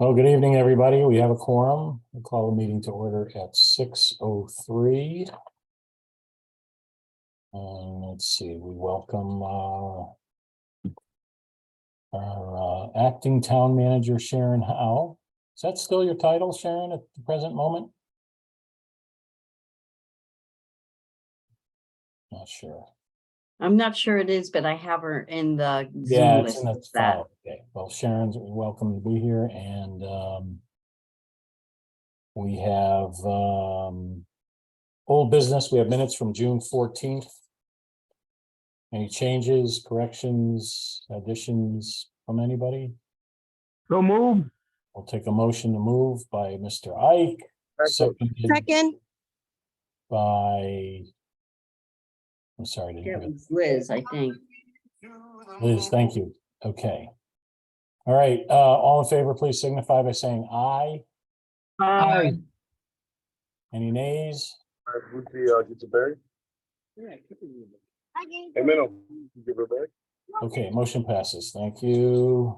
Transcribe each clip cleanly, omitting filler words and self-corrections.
Well, good evening, everybody. We have a quorum. We'll call the meeting to order at 6:03. Let's see, we welcome our acting town manager, Sharon Howe. Is that still your title, Sharon, at the present moment? Not sure. I'm not sure it is, but I have her in the Yeah, Zoom it's in list. the file. Okay, well, Sharon's welcome to be here, and we have old business. We have minutes from June 14th. Any changes, corrections, additions from anybody? So move. We'll take a motion to move by Mr. Ike, seconded Second, by, I'm sorry, It was Liz, I think. Liz, thank you. Okay. All right, all in favor, please signify by saying aye. Aye. Any nays? Get the berry. Hey, Minnow, give her back. Okay, motion passes. Thank you.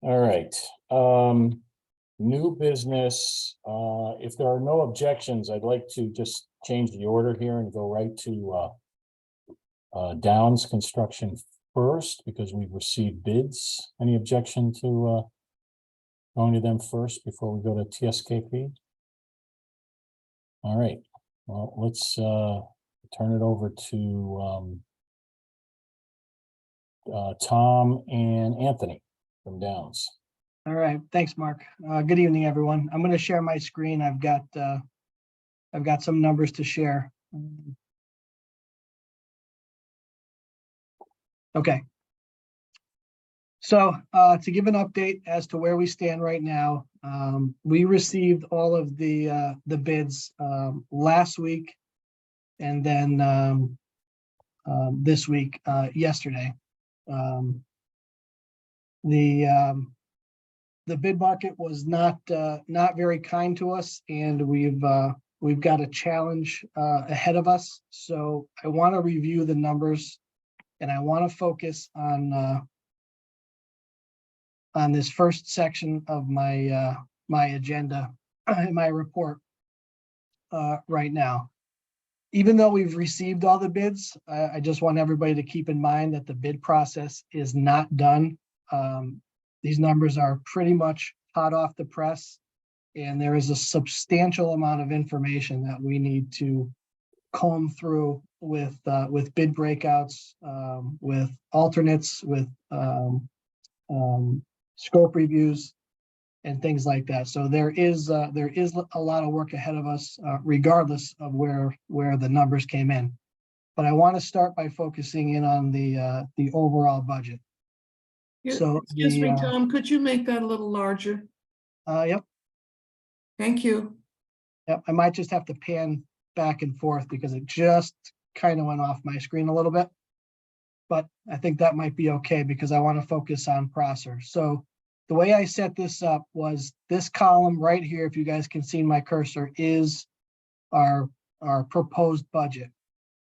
All right, new business. If there are no objections, I'd like to just change the order here and go right to Downs Construction first, because we've received bids. Any objection to going to them first before we go to TSKP? All right, well, let's turn it over to Tom and Anthony from Downs. All right, thanks, Mark. Good evening, everyone. I'm going to share my screen. I've got some numbers to share. Okay. So to give an update as to where we stand right now, we received all of the bids last week, and then this week, yesterday. The bid market was not very kind to us, and we've got a challenge ahead of us. So I want to review the numbers, and I want to focus on this first section of my my agenda in my report right now. Even though we've received all the bids, I just want everybody to keep in mind that the bid process is not done. These numbers are pretty much hot off the press, and there is a substantial amount of information that we need to comb through with bid breakouts, with alternates, with scope reviews, and things like that. So there is a lot of work ahead of us, regardless of where the numbers came in. But I want to start by focusing in on the overall budget. So Excuse me, Tom, could you make that a little larger? Yep. Thank you. Yep. I might just have to pan back and forth because it just kind of went off my screen a little bit. But I think that might be okay because I want to focus on Prosser. So the way I set this up was this column right here, if you guys can see my cursor, is our proposed budget.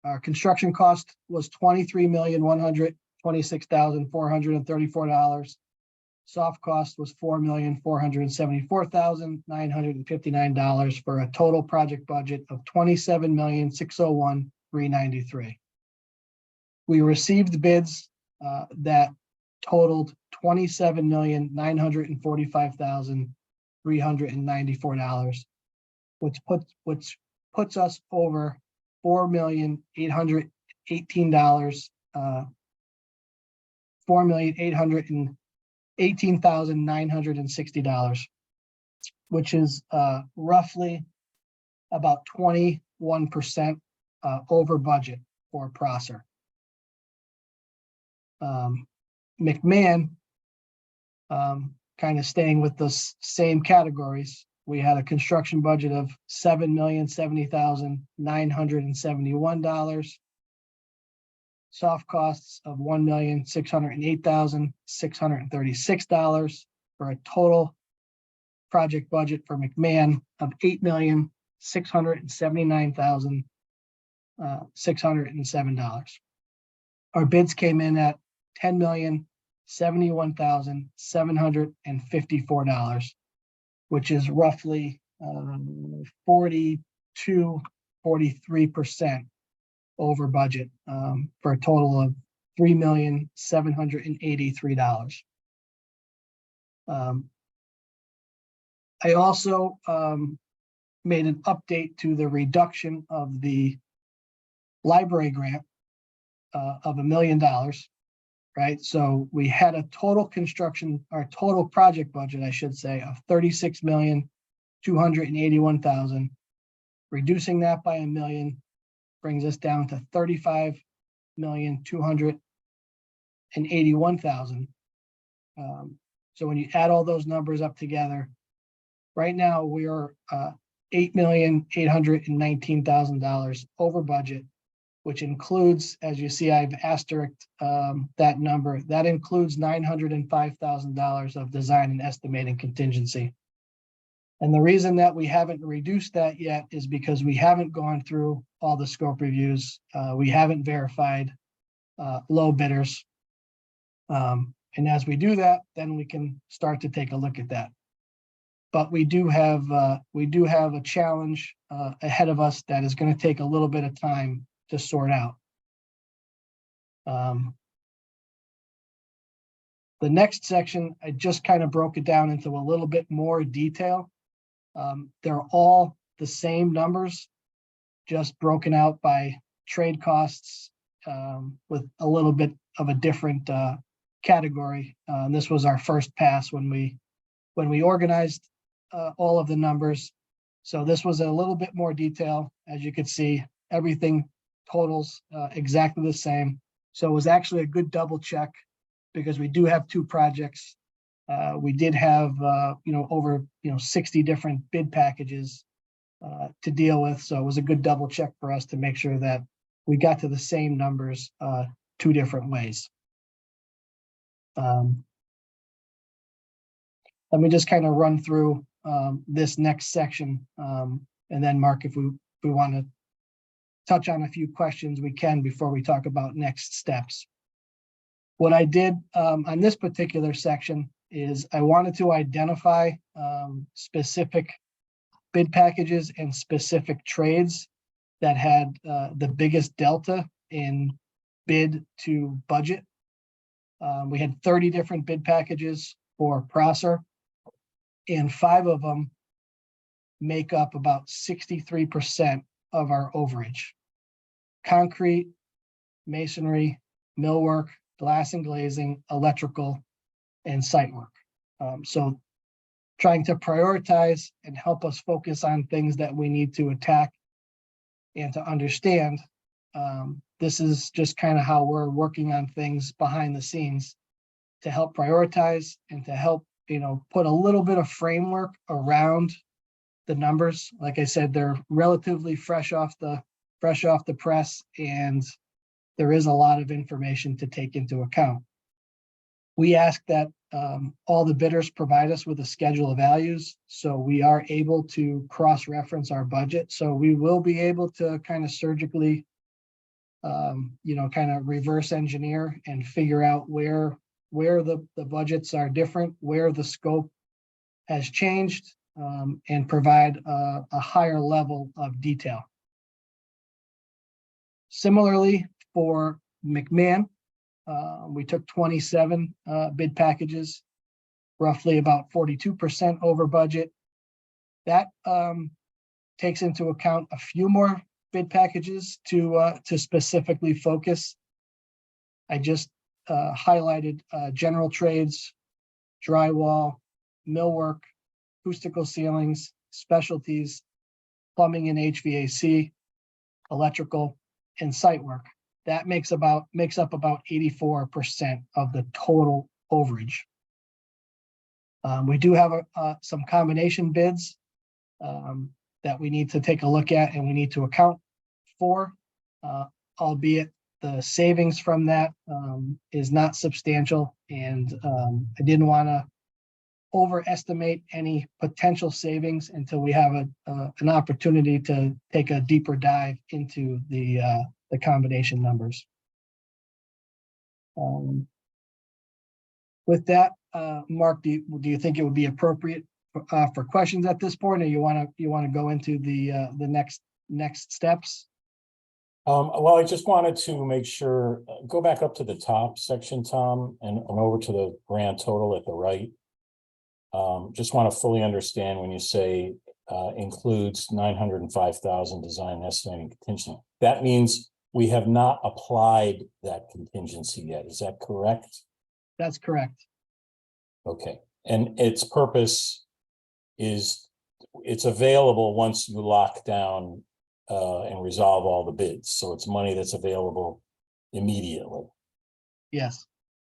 Our construction cost was $23,126,434. Soft cost was $4,474,959 for a total project budget of $27,601,393. We received bids that totaled $27,945,394, which puts us over $4,818,000, $4,818,960, which is roughly about 21% over budget for Prosser. McMahon, kind of staying with the same categories. We had a construction budget of $7,070,971. Soft costs of $1,608,636 for a total project budget for McMahon of $8,679,607. Our bids came in at $10,700,000 $71,754, which is roughly 43% over budget, for a total of $3,783,000. I also made an update to the reduction of the library grant of $1 million, right? So we had a total total project budget, I should say, of $36,281,000. Reducing that by $1 million brings us down to $35,281,000. So when you add all those numbers up together, right now we are $8,819,000 over budget, which includes, as you see, I've asterisked that number. That includes $905,000 of design and estimating contingency. And the reason that we haven't reduced that yet is because we haven't gone through all the scope reviews. We haven't verified low bidders. And as we do that, then we can start to take a look at that. But we do have a challenge ahead of us that is going to take a little bit of time to sort out. The next section, I just kind of broke it down into a little bit more detail. They're all the same numbers, just broken out by trade costs, with a little bit of a different category. This was our first pass when we organized all of the numbers. So this was a little bit more detail. As you could see, everything totals exactly the same. So it was actually a good double check, because we do have two projects. We did have over 60 different bid packages to deal with. So it was a good double check for us to make sure that we got to the same numbers two different ways. Let me just kind of run through this next section, and then Mark, if we want to touch on a few questions, we can before we talk about next steps. What I did on this particular section is I wanted to identify specific bid packages and specific trades that had the biggest delta in bid to budget. We had 30 different bid packages for Prosser, and 5 of them make up about 63% of our overage. Concrete, masonry, millwork, glass and glazing, electrical, and site work. So trying to prioritize and help us focus on things that we need to attack and to understand. This is just kind of how we're working on things behind the scenes to help prioritize and to help, put a little bit of framework around the numbers. Like I said, they're relatively fresh off the press, and there is a lot of information to take into account. We ask that all the bidders provide us with a schedule of values, so we are able to cross-reference our budget. So we will be able to kind of surgically, kind of reverse engineer and figure out where the budgets are different, where the scope has changed, and provide a higher level of detail. Similarly, for McMahon, we took 27 bid packages, roughly about 42% over budget. That takes into account a few more bid packages to specifically focus. I just highlighted general trades, drywall, millwork, acoustical ceilings, specialties, plumbing and HVAC, electrical, and site work. That makes up about 84% of the total overage. We do have some combination bids that we need to take a look at and we need to account for, albeit the savings from that is not substantial, and I didn't want to overestimate any potential savings until we have an opportunity to take a deeper dive into the combination numbers. With that, Mark, do you think it would be appropriate for questions at this point, or you want to go into the next steps? Well, I just wanted to make sure, go back up to the top section, Tom, and over to the grand total at the right. Just want to fully understand when you say includes 905,000 design estimating contingency. That means we have not applied that contingency yet. Is that correct? That's correct. Okay, and its purpose is it's available once you lock down and resolve all the bids. So it's money that's available immediately. Yes,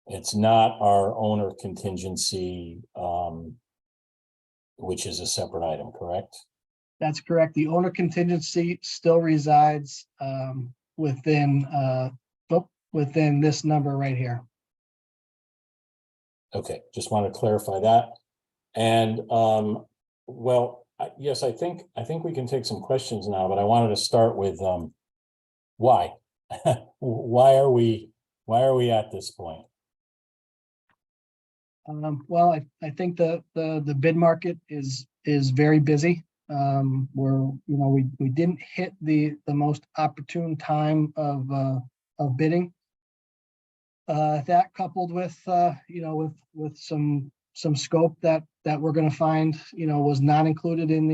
It's not our owner contingency, which is a separate item, correct? that's correct. The owner contingency still resides within this number right here. Okay, just want to clarify that. And well, yes, I think we can take some questions now, but I wanted to start with why? Why are we at this point? Well, I think the bid market is very busy. We didn't hit the most opportune time of bidding. That coupled with with some scope that we're going to find was not included in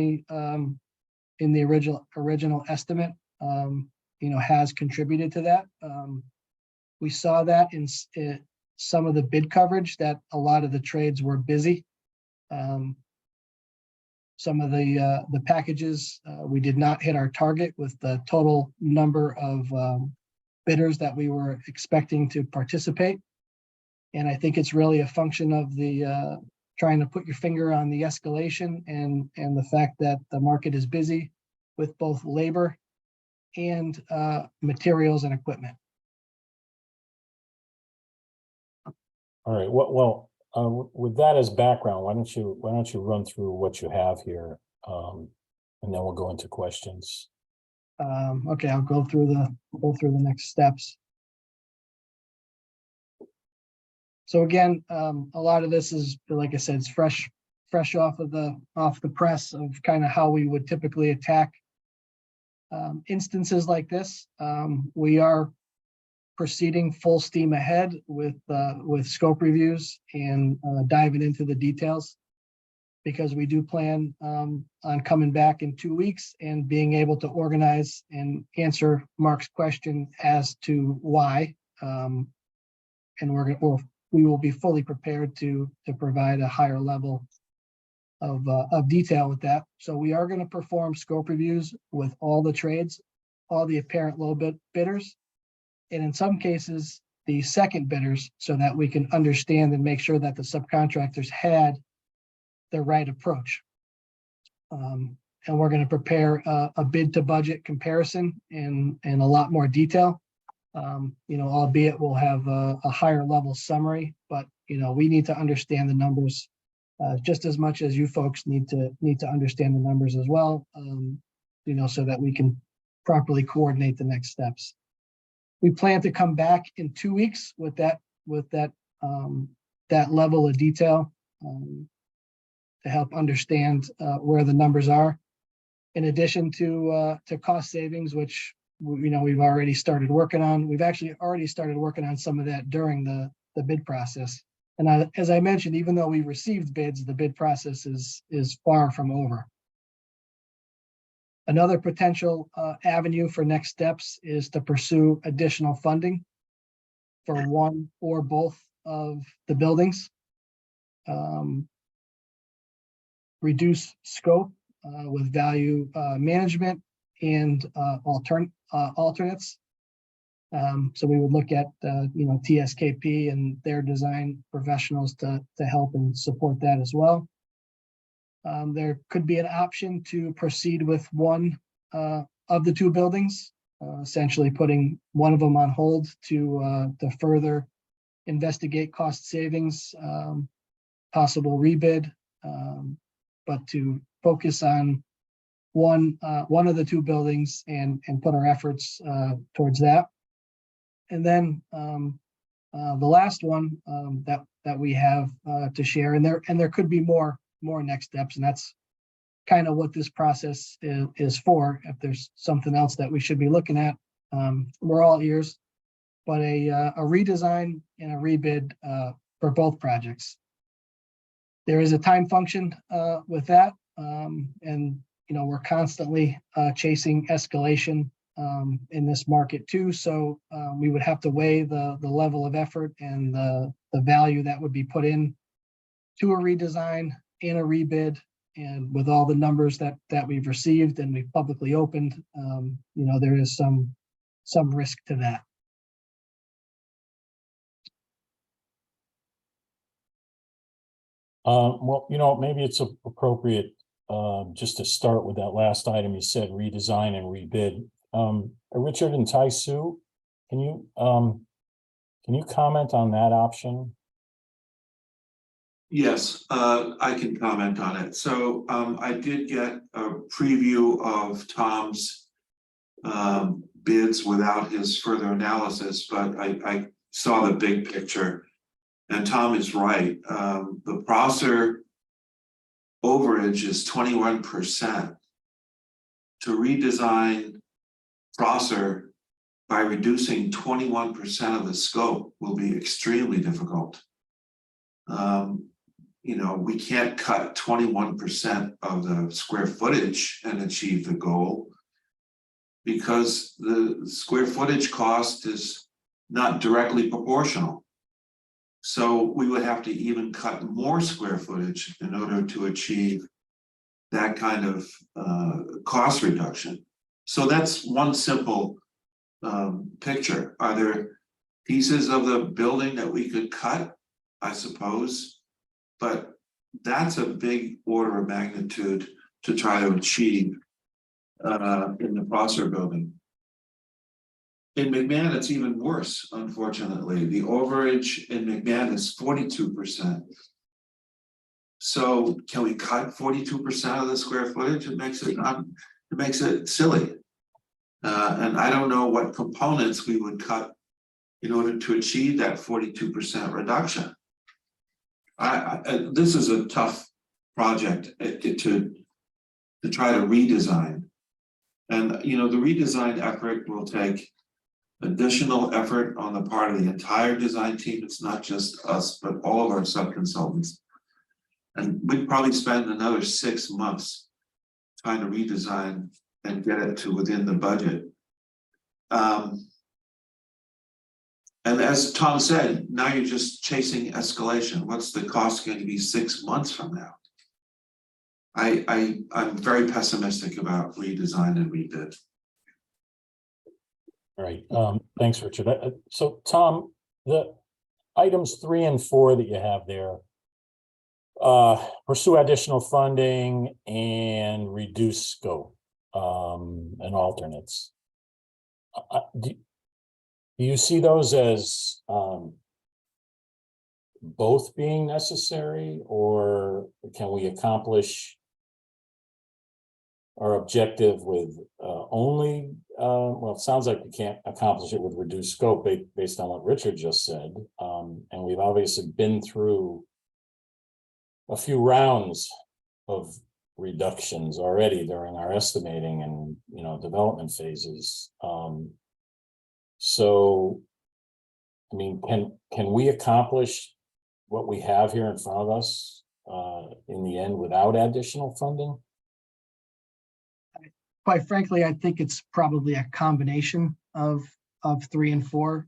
the original estimate, has contributed to that. We saw that in some of the bid coverage, that a lot of the trades were busy. Some of the packages, we did not hit our target with the total number of bidders that we were expecting to participate. And I think it's really a function of the trying to put your finger on the escalation and the fact that the market is busy with both labor and materials and equipment. All right, well, with that as background, why don't you run through what you have here, and then we'll go into questions. Okay, I'll go through the next steps. So again, a lot of this is, like I said, it's fresh off the press of kind of how we would typically attack instances like this. We are proceeding full steam ahead with scope reviews and diving into the details, because we do plan on coming back in 2 weeks and being able to organize and answer Mark's question as to why. And we will be fully prepared to provide a higher level of detail with that. So we are going to perform scope reviews with all the trades, all the apparent low bidders, and in some cases, the second bidders, so that we can understand and make sure that the subcontractors had the right approach. And we're going to prepare a bid to budget comparison in a lot more detail. Albeit we'll have a higher level summary, but we need to understand the numbers just as much as you folks need to understand the numbers as well. So that we can properly coordinate the next steps. We plan to come back in 2 weeks with that level of detail to help understand where the numbers are. In addition to cost savings, which we've already started working on. We've actually already started working on some of that during the bid process. And as I mentioned, even though we received bids, the bid process is far from over. Another potential avenue for next steps is to pursue additional funding for one or both of the buildings. Reduce scope with value management and alternates. So we would look at TSKP and their design professionals to help and support that as well. There could be an option to proceed with one of the two buildings, essentially putting one of them on hold to further investigate cost savings, possible rebid, but to focus on one of the two buildings and put our efforts towards that. And then The last one that we have to share, and there could be more next steps, and that's kind of what this process is for. If there's something else that we should be looking at, we're all ears. But a redesign and a rebid for both projects. There is a time function with that, and we're constantly chasing escalation in this market too. So we would have to weigh the level of effort and the value that would be put in to a redesign and a rebid. And with all the numbers that we've received and we've publicly opened, there is some risk to that. Well, maybe it's appropriate just to start with that last item you said, redesign and rebid. Richard and Tai Sue, can you comment on that option? Yes, I can comment on it. So I did get a preview of Tom's bids without his further analysis, but I saw the big picture. And Tom is right. The Prosser overage is 21%. To redesign Prosser by reducing 21% of the scope will be extremely difficult. We can't cut 21% of the square footage and achieve the goal because the square footage cost is not directly proportional. So we would have to even cut more square footage in order to achieve that kind of cost reduction. So that's one simple picture. Are there pieces of the building that we could cut? I suppose, but that's a big order of magnitude to try to achieve in the Prosser building. In McMahon, it's even worse, unfortunately. The overage in McMahon is 42%. So can we cut 42% of the square footage? It makes it silly. And I don't know what components we would cut in order to achieve that 42% reduction. This is a tough project to try to redesign. And the redesign effort will take additional effort on the part of the entire design team. It's not just us, but all of our sub-consultants. And we'd probably spend another 6 months trying to redesign and get it to within the budget. And as Tom said, now you're just chasing escalation. What's the cost going to be 6 months from now? I'm very pessimistic about redesign and rebid. All right. Thanks, Richard. So Tom, the items 3 and 4 that you have there, pursue additional funding and reduce scope and alternates. Do you see those as both being necessary, or can we accomplish our objective with only, well, it sounds like we can't accomplish it with reduced scope based on what Richard just said. And we've obviously been through a few rounds of reductions already during our estimating and development phases. So, I mean, can we accomplish what we have here in front of us in the end without additional funding? Quite frankly, I think it's probably a combination of 3 and 4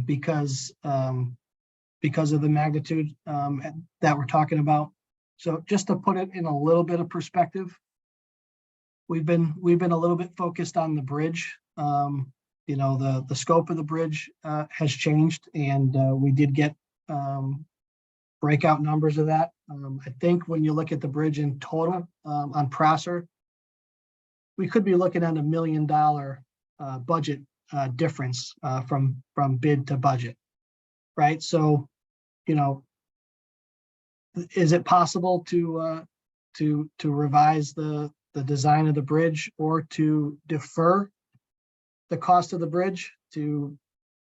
because of the magnitude that we're talking about. So just to put it in a little bit of perspective, we've been a little bit focused on the bridge. The scope of the bridge has changed, and we did get breakout numbers of that. I think when you look at the bridge in total on Prosser, we could be looking at $1 million budget difference from bid to budget, right? So, is it possible to revise the design of the bridge or to defer the cost of the bridge to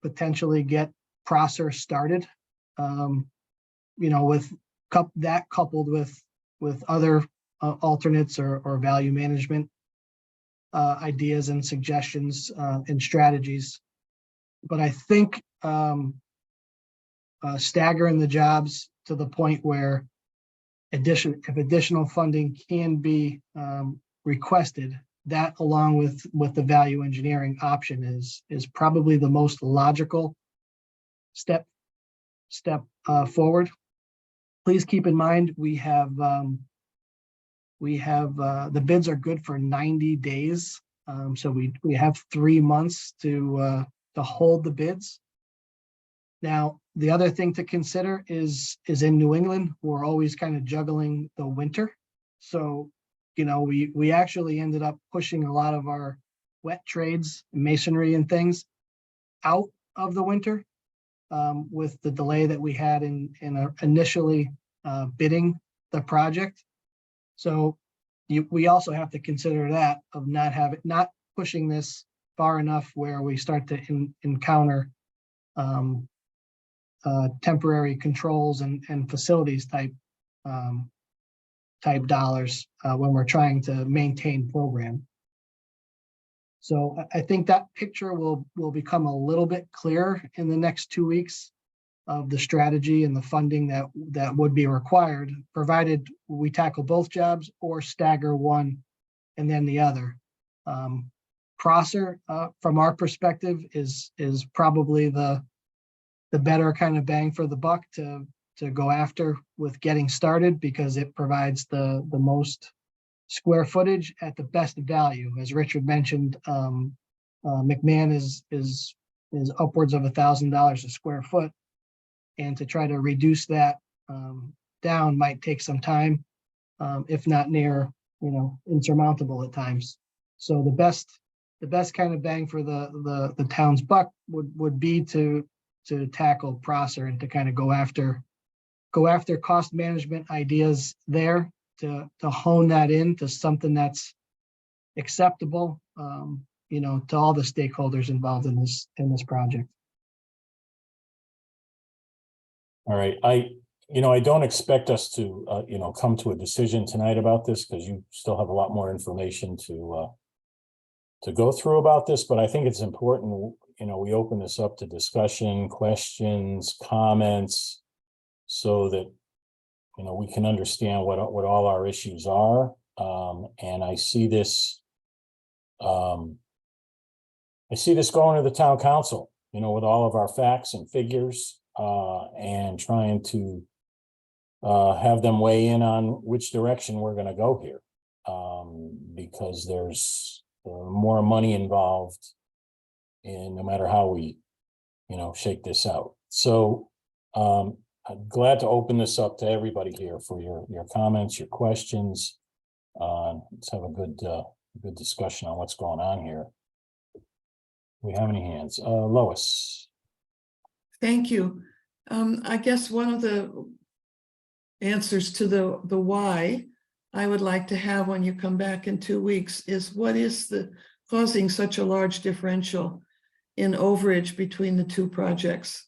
potentially get Prosser started. With that coupled with other alternates or value management ideas and suggestions and strategies. But I think staggering the jobs to the point where if additional funding can be requested, that along with the value engineering option is probably the most logical step forward. Please keep in mind we have the bids are good for 90 days, so we have 3 months to hold the bids. Now, the other thing to consider is in New England, we're always kind of juggling the winter. So, we actually ended up pushing a lot of our wet trades, masonry and things out of the winter with the delay that we had in initially bidding the project. So we also have to consider that of not pushing this far enough where we start to encounter temporary controls and facilities type dollars when we're trying to maintain program. So I think that picture will become a little bit clearer in the next 2 weeks of the strategy and the funding that would be required, provided we tackle both jobs or stagger one and then the other. Prosser, from our perspective, is probably the better kind of bang for the buck to go after with getting started, because it provides the most square footage at the best value. As Richard mentioned, McMahon is upwards of $1,000 a square foot, and to try to reduce that down might take some time, if not near insurmountable at times. So the best kind of bang for the town's buck would be to tackle Prosser and to kind of go after cost management ideas there, to hone that into something that's acceptable, to all the stakeholders involved in this project. All right, I don't expect us to, come to a decision tonight about this, because you still have a lot more information to go through about this, but I think it's important, we open this up to discussion, questions, comments, so that, we can understand what all our issues are. And I see this going to the town council, with all of our facts and figures, and trying to have them weigh in on which direction we're going to go here, because there's more money involved in no matter how we, shake this out. So I'm glad to open this up to everybody here for your comments, your questions. Let's have a good discussion on what's going on here. Do we have any hands? Lois. Thank you. I guess one of the answers to the why I would like to have when you come back in 2 weeks is, what is causing such a large differential in overage between the two projects?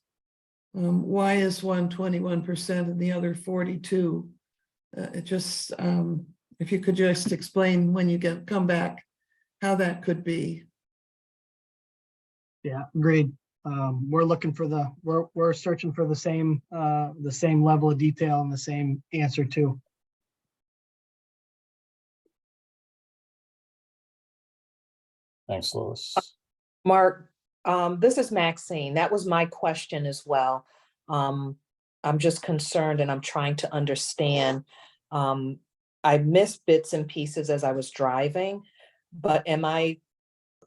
Why is one 21% and the other 42%? If you could just explain when you come back how that could be. Yeah, agreed. We're searching for the same level of detail and the same answer too. Thanks, Lois. Mark, this is Maxine. That was my question as well. I'm just concerned and I'm trying to understand. I missed bits and pieces as I was driving, but am I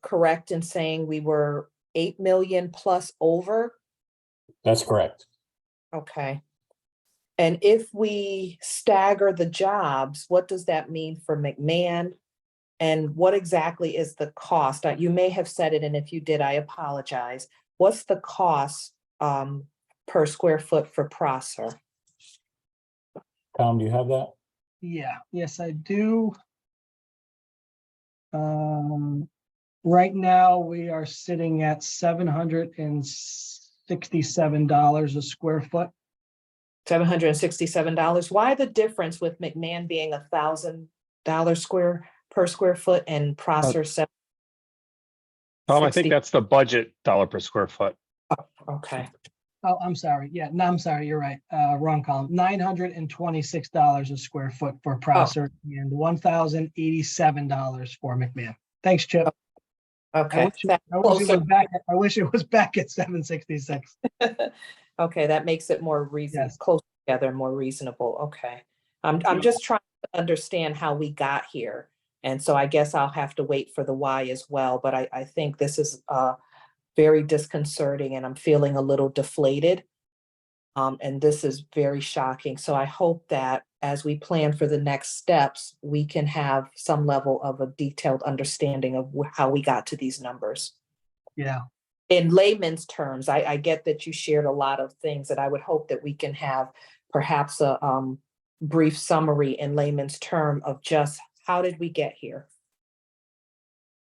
correct in saying we were 8 million plus over? That's correct. Okay. And if we stagger the jobs, what does that mean for McMahon? And what exactly is the cost? You may have said it, and if you did, I apologize. What's the cost per square foot for Prosser? Tom, do you have that? Yeah, yes, I do. Right now, we are sitting at $767 a square foot. $767. Why the difference with McMahon being $1,000 per square foot and Prosser seven? Tom, I think 60. that's the budget dollar per square foot. Okay, Oh, I'm sorry. Yeah, no, I'm sorry. You're right. Wrong column. $926 a square foot for Prosser and $1,087 for McMahon. Thanks, Chip. okay. I wish it was back. I wish it was back at 766. Okay, that makes it more reasonable, Yes. close together, more reasonable. Okay. I'm just trying to understand how we got here. And so I guess I'll have to wait for the why as well, but I think this is very disconcerting and I'm feeling a little deflated. And this is very shocking. So I hope that as we plan for the next steps, we can have some level of a detailed understanding of how we got to these numbers. Yeah. In layman's terms, I get that you shared a lot of things that I would hope that we can have perhaps a brief summary in layman's term of just how did we get here?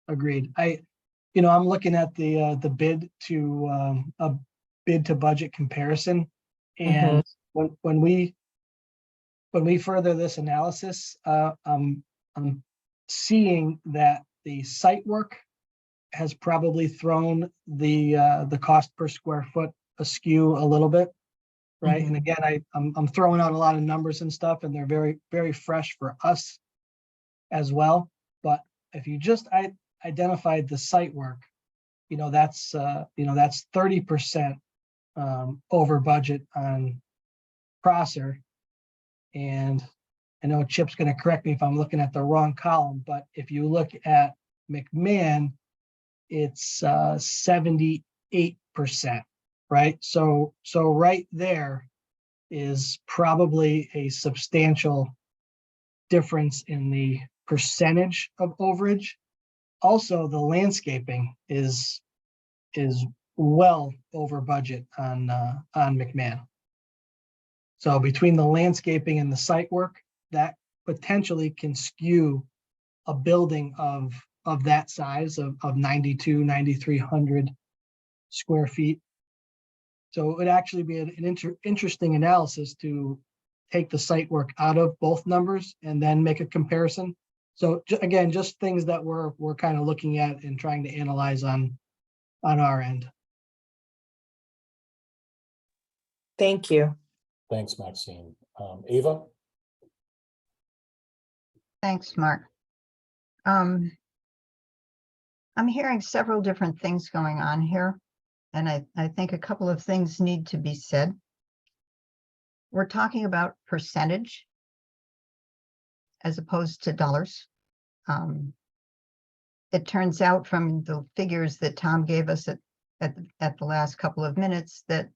Agreed. I'm looking at the bid to a bid to budget comparison. And when we further this analysis, I'm seeing that the site work has probably thrown the cost per square foot askew a little bit, right? And again, I'm throwing out a lot of numbers and stuff, and they're very, very fresh for us as well. But if you just identified the site work, that's 30% over budget on Prosser. And I know Chip's going to correct me if I'm looking at the wrong column, but if you look at McMahon, it's 78%, right? So right there is probably a substantial difference in the percentage of overage. Also, the landscaping is well over budget on McMahon. So between the landscaping and the site work, that potentially can skew a building of that size of 9,300 square feet. So it would actually be an interesting analysis to take the site work out of both numbers and then make a comparison. So again, just things that we're kind of looking at and trying to analyze on our end. Thank you. Thanks, Maxine. Ava? Thanks, Mark. I'm hearing several different things going on here, and I think a couple of things need to be said. We're talking about percentage as opposed to dollars. It turns out from the figures that Tom gave us at the last couple of minutes that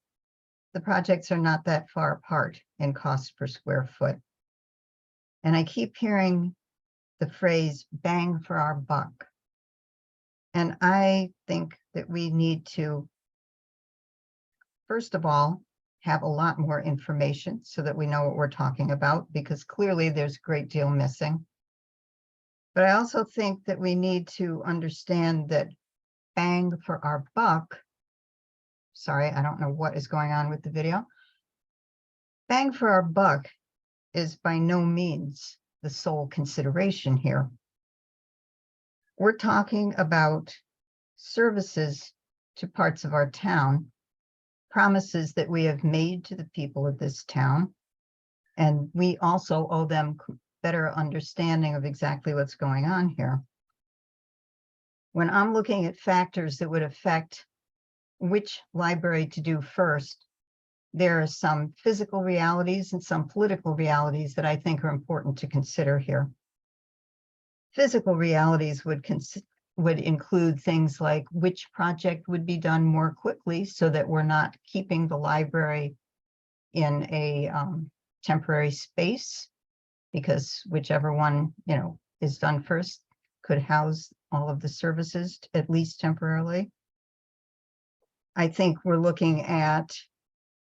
the projects are not that far apart in cost per square foot. And I keep hearing the phrase bang for our buck. And I think that we need to, first of all, have a lot more information so that we know what we're talking about, because clearly there's a great deal missing. But I also think that we need to understand that bang for our buck, sorry, I don't know what is going on with the video. Bang for our buck is by no means the sole consideration here. We're talking about services to parts of our town, promises that we have made to the people of this town, and we also owe them better understanding of exactly what's going on here. When I'm looking at factors that would affect which library to do first, there are some physical realities and some political realities that I think are important to consider here. Physical realities would include things like which project would be done more quickly so that we're not keeping the library in a temporary space, because whichever one is done first could house all of the services, at least temporarily. I think we're looking at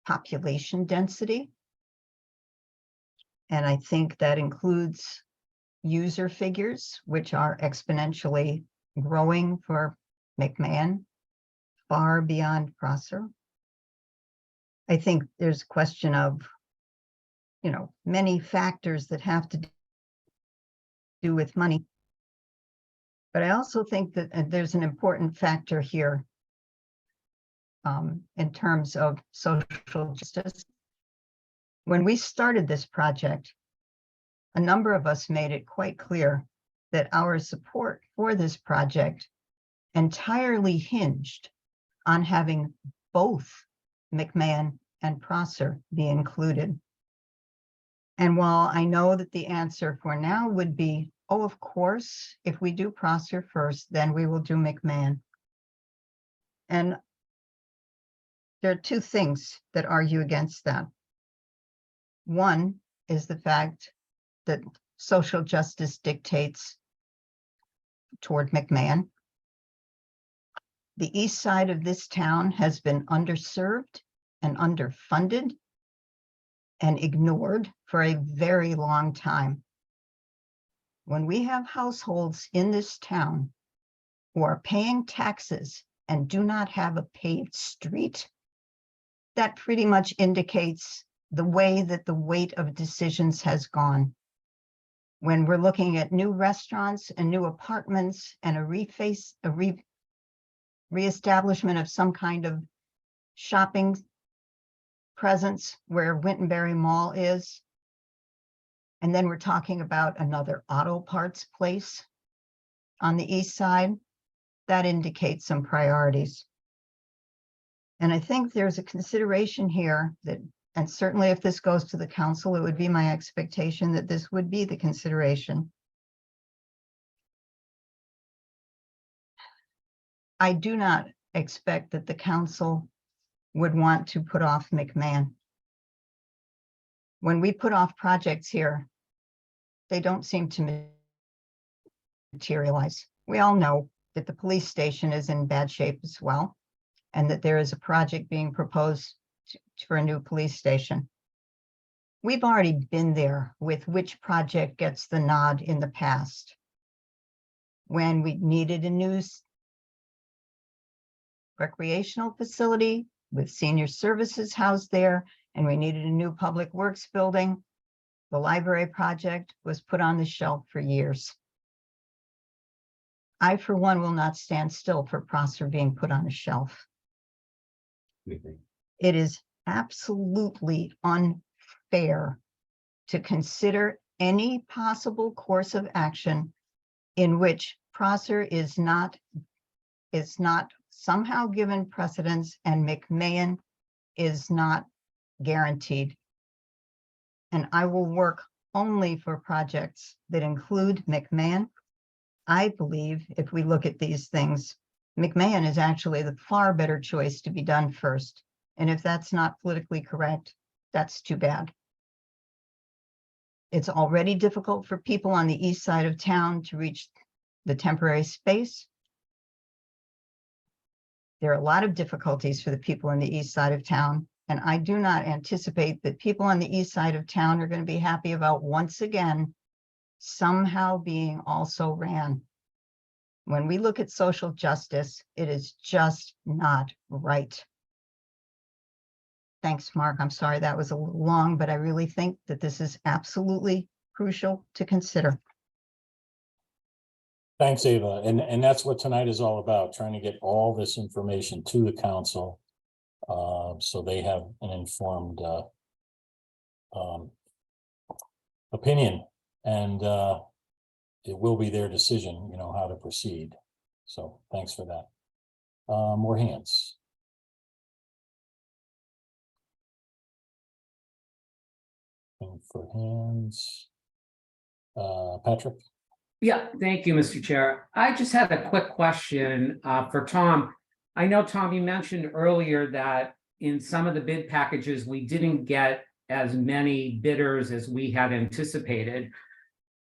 population density. And I think that includes user figures, which are exponentially growing for McMahon, far beyond Prosser. I think there's a question of, many factors that have to do with money. But I also think that there's an important factor here in terms of social justice. When we started this project, a number of us made it quite clear that our support for this project entirely hinged on having both McMahon and Prosser be included. And while I know that the answer for now would be, oh, of course, if we do Prosser first, then we will do McMahon. And there are two things that argue against that. One is the fact that social justice dictates toward McMahon. The east side of this town has been underserved and underfunded and ignored for a very long time. When we have households in this town who are paying taxes and do not have a paved street, that pretty much indicates the way that the weight of decisions has gone. When we're looking at new restaurants and new apartments and a reestablishment of some kind of shopping presence where Wintonberry Mall is, and then we're talking about another auto parts place on the east side, that indicates some priorities. And I think there's a consideration here that, and certainly if this goes to the council, it would be my expectation that this would be the consideration. I do not expect that the council would want to put off McMahon. When we put off projects here, they don't seem to materialize. We all know that the police station is in bad shape as well, and that there is a project being proposed for a new police station. We've already been there with which project gets the nod in the past. When we needed a new recreational facility with senior services housed there, and we needed a new public works building, the library project was put on the shelf for years. I, for one, will not stand still for Prosser being put on a shelf. It is absolutely unfair to consider any possible course of action in which Prosser is not somehow given precedence and McMahon is not guaranteed. And I will work only for projects that include McMahon. I believe if we look at these things, McMahon is actually the far better choice to be done first. And if that's not politically correct, that's too bad. It's already difficult for people on the east side of town to reach the temporary space. There are a lot of difficulties for the people on the east side of town, and I do not anticipate that people on the east side of town are going to be happy about once again somehow being also ran. When we look at social justice, it is just not right. Thanks, Mark. I'm sorry that was a little long, but I really think that this is absolutely crucial to consider. Thanks, Ava. And that's what tonight is all about, trying to get all this information to the council so they have an informed opinion, and it will be their decision, how to proceed. So thanks for that. More hands. And for hands, Patrick. Yeah, thank you, Mr. Chair. I just had a quick question for Tom. I know, Tom, you mentioned earlier that in some of the bid packages, we didn't get as many bidders as we had anticipated.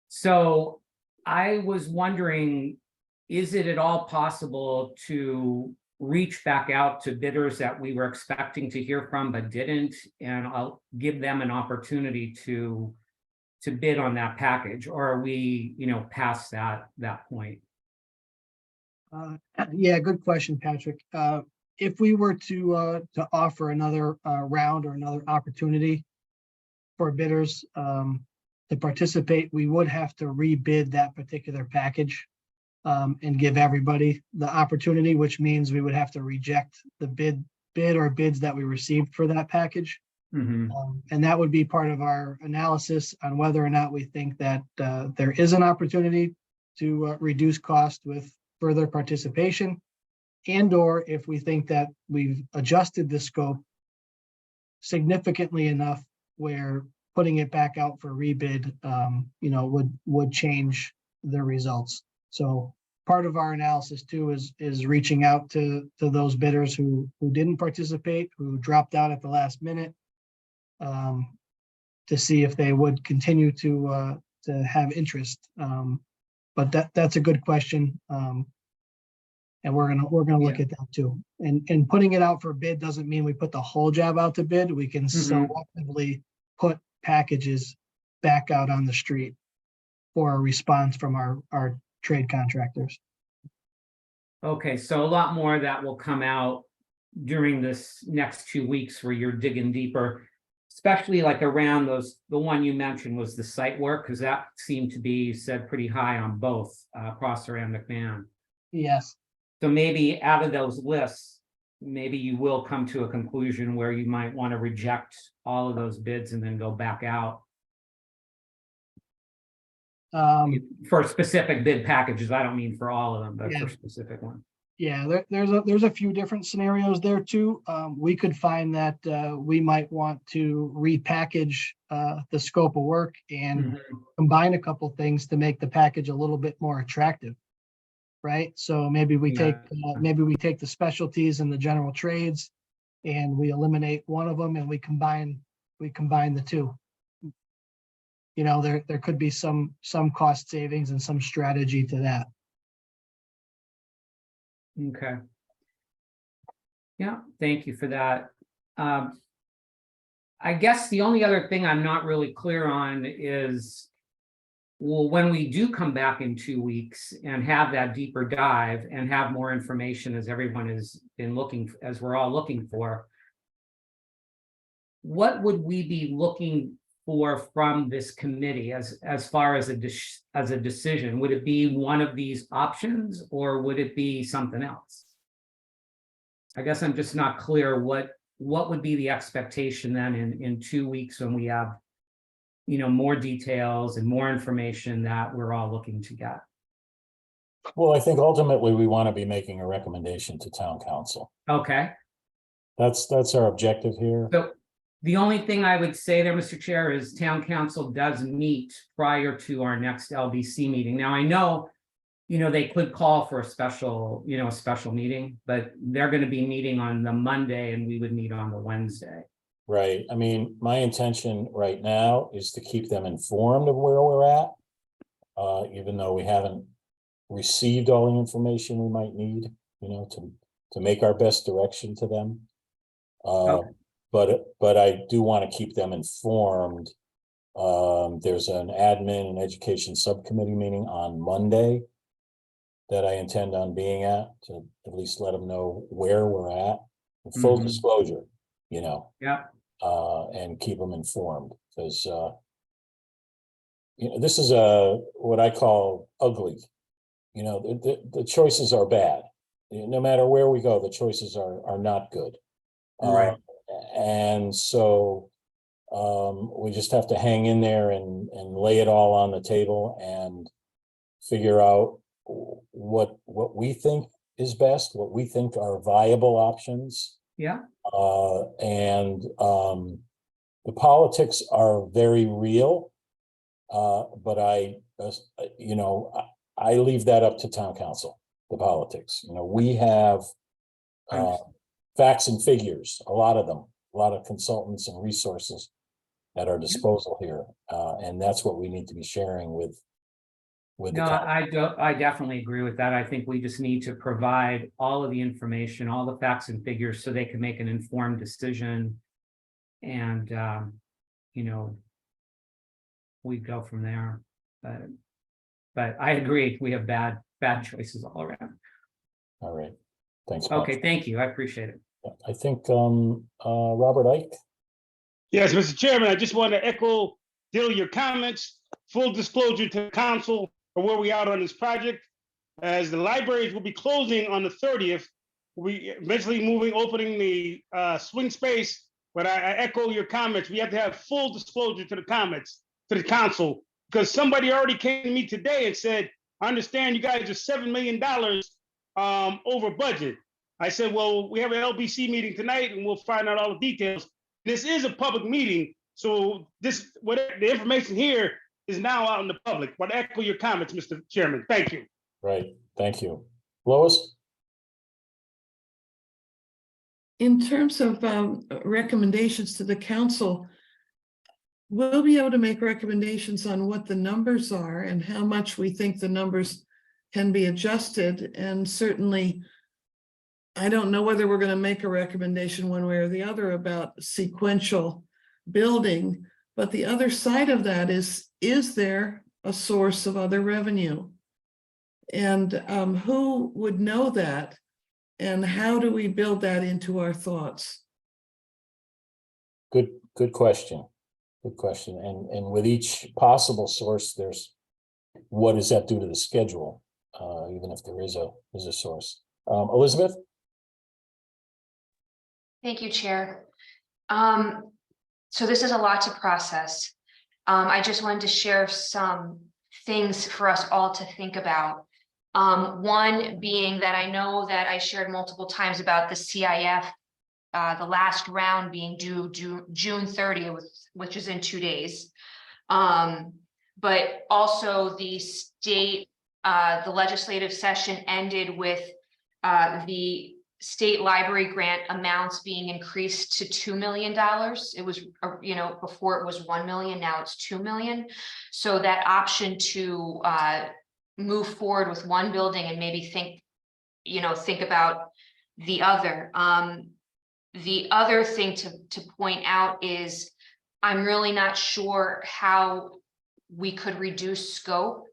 So I was wondering, is it at all possible to reach back out to bidders that we were expecting to hear from but didn't, and I'll give them an opportunity to bid on that package, or are we, past that point? Yeah, good question, Patrick. If we were to offer another round or another opportunity for bidders to participate, we would have to rebid that particular package and give everybody the opportunity, which means we would have to reject the bid or bids that we received for that package. Mhm. And that would be part of our analysis on whether or not we think that there is an opportunity to reduce cost with further participation. And or if we think that we've adjusted the scope significantly enough where putting it back out for rebid, would change the results. So part of our analysis too is reaching out to those bidders who didn't participate, who dropped out at the last minute, to see if they would continue to have interest. But that's a good question. And we're gonna look Yeah. at that too. And putting it out for bid doesn't mean we put the whole job out to bid. We can selectively put packages back out on the street for a response from our trade contractors. Okay, so a lot more of that will come out during this next 2 weeks where you're digging deeper, especially like around those, the one you mentioned was the site work, because that seemed to be said pretty high on both Prosser and McMahon. Yes, So maybe out of those lists, maybe you will come to a conclusion where you might want to reject all of those bids and then go back out for specific bid packages. I don't mean for all of them, but Yeah. for specific ones. yeah, there's a few different scenarios there too. We could find that we might want to repackage the scope of work and combine a couple things to make the package a little bit more attractive. Right? So maybe we take the specialties and the general trades and we eliminate one of them and we combine the two. There could be some cost savings and some strategy to that. Okay. Yeah, thank you for that. I guess the only other thing I'm not really clear on is, well, when we do come back in 2 weeks and have that deeper dive and have more information as everyone has been looking, as we're all looking for, what would we be looking for from this committee as far as a decision? Would it be one of these options or would it be something else? I guess I'm just not clear what would be the expectation then in 2 weeks when we have more details and more information that we're all looking to get. Well, I think ultimately we want to be making a recommendation to town council. Okay, That's our objective here. so the only thing I would say there, Mr. Chair, is town council does meet prior to our next LBC meeting. Now, I know, they could call for a special meeting, but they're going to be meeting on the Monday and we would meet on the Wednesday. Right. I mean, my intention right now is to keep them informed of where we're at. Even though we haven't received all the information we might need, to make our best direction to them. But I do want to keep them informed. There's an admin and education subcommittee meeting on Monday that I intend on being at to at least let them know where we're at. Full disclosure, Yeah. And keep them informed because this is what I call ugly. The choices are bad. No matter where we go, the choices are not good. Right. And so we just have to hang in there and lay it all on the table and figure out what we think is best, what we think are viable options. Yeah. And the politics are very real, but I leave that up to town council, the politics. We have facts and figures, a lot of them, a lot of consultants and resources at our disposal here. And that's what we need to be sharing with No, I definitely agree with that. I think we just need to provide all of the information, all the facts and figures so they can make an informed decision. And, we go from there. But I agree, we have bad choices all around. All right. Thanks. Bob. Okay, thank you. I appreciate it. I think, Robert Ike. Yes, Mr. Chairman, I just want to echo, Dill, your comments. Full disclosure to the council of where we are on this project. As the libraries will be closing on the 30th, we eventually opening the swing space. But I echo your comments. We have to have full disclosure to the comments, to the council, because somebody already came to me today and said, I understand you guys are $7 million over budget. I said, well, we have an LBC meeting tonight and we'll find out all the details. This is a public meeting, so the information here is now out in the public. But I echo your comments, Mr. Chairman. Thank you. Right. Thank you. Lois? In terms of recommendations to the council, we'll be able to make recommendations on what the numbers are and how much we think the numbers can be adjusted. And certainly, I don't know whether we're going to make a recommendation one way or the other about sequential building, but the other side of that is there a source of other revenue? And who would know that? And how do we build that into our thoughts? Good question. Good question. And with each possible source, there's what does that do to the schedule? Even if there is a source. Elizabeth? Thank you, Chair. So this is a lot to process. I just wanted to share some things for us all to think about. One being that I know that I shared multiple times about the CIF, the last round being due June 30th, which is in 2 days. But also the state, the legislative session ended with the state library grant amounts being increased to $2 million. It was, before it was 1 million, now it's 2 million. So that option to move forward with one building and maybe think about the other. The other thing to point out is I'm really not sure how we could reduce scope